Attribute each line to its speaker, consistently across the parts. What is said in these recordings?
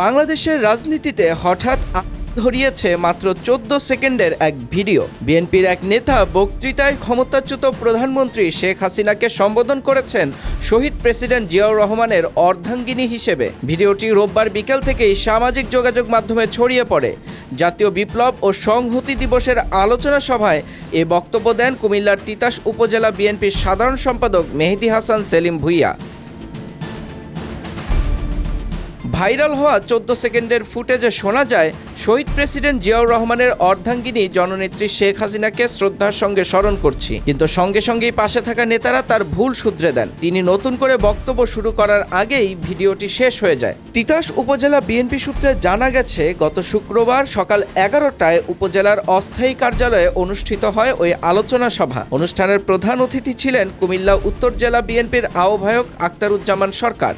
Speaker 1: বাংলাদেশের রাজনীতিতে হঠাৎ ধরিয়েছে মাত্র 14 সেকেন্ডের এক ভিডিও। বিএনপির এক নেতা বক্তৃতায় ক্ষমতাচ্যুত প্রধানমন্ত্রী শেখ হাসিনাকে সম্বোধন করেছেন শহীদ প্রেসিডেন্ট জিয়াউর রহমানের অর্ধাঙ্গিনী হিসেবে। ভিডিওটি রোববার বিকেল থেকেই সামাজিক যোগাযোগ মাধ্যমে ছড়িয়ে পড়ে। জাতীয় বিপ্লব ও সংহতি দিবসের আলোচনা সভায় এ বক্তব্য দেন কুমিল্লার তিতাস উপজেলা বিএনপির সাধারণ সম্পাদক মেহেদী হাসান সেলিম ভূঁইয়া। ভাইরাল হওয়া 14 সেকেন্ডের ফুটেজে শোনা যায়, শহীদ প্রেসিডেন্ট জিয়াউর রহমানের অর্ধাঙ্গিনী জননেত্রী শেখ হাসিনাকে শ্রদ্ধার সঙ্গে স্মরণ করছি, কিন্তু সঙ্গে সঙ্গেই পাশে থাকা নেতারা তার ভুল শুধরে দেন। তিনি নতুন করে বক্তব্য শুরু করার আগেই ভিডিওটি শেষ হয়ে যায়। তিতাস উপজেলা বিএনপি সূত্রে জানা গেছে, গত শুক্রবার সকাল 11টায় উপজেলার অস্থায়ী কার্যালয়ে অনুষ্ঠিত হয় ওই আলোচনা সভা। অনুষ্ঠানের প্রধান অতিথি ছিলেন কুমিল্লা উত্তর জেলা বিএনপির আহ্বায়ক আখতারুজ্জামান সরকার।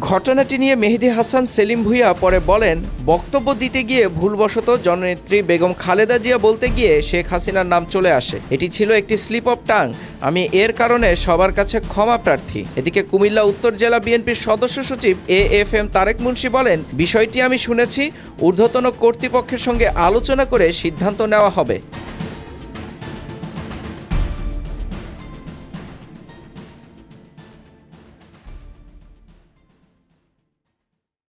Speaker 1: ঘটনাটি নিয়ে মেহেদী হাসান সেলিম ভূঁইয়া পরে বলেন, বক্তব্য দিতে গিয়ে ভুলবশত জননেত্রী বেগম খালেদা জিয়া বলতে গিয়ে শেখ হাসিনার নাম চলে আসে। এটি ছিল একটি স্লিপ অফ টাং। আমি এর কারণে সবার কাছে ক্ষমা প্রার্থী। এদিকে কুমিল্লা উত্তর জেলা বিএনপির সদস্য সচিব AFM তারেক মুন্সি বলেন, বিষয়টি আমি শুনেছি, ঊর্ধ্বতন কর্তৃপক্ষের সঙ্গে আলোচনা করে সিদ্ধান্ত নেওয়া হবে।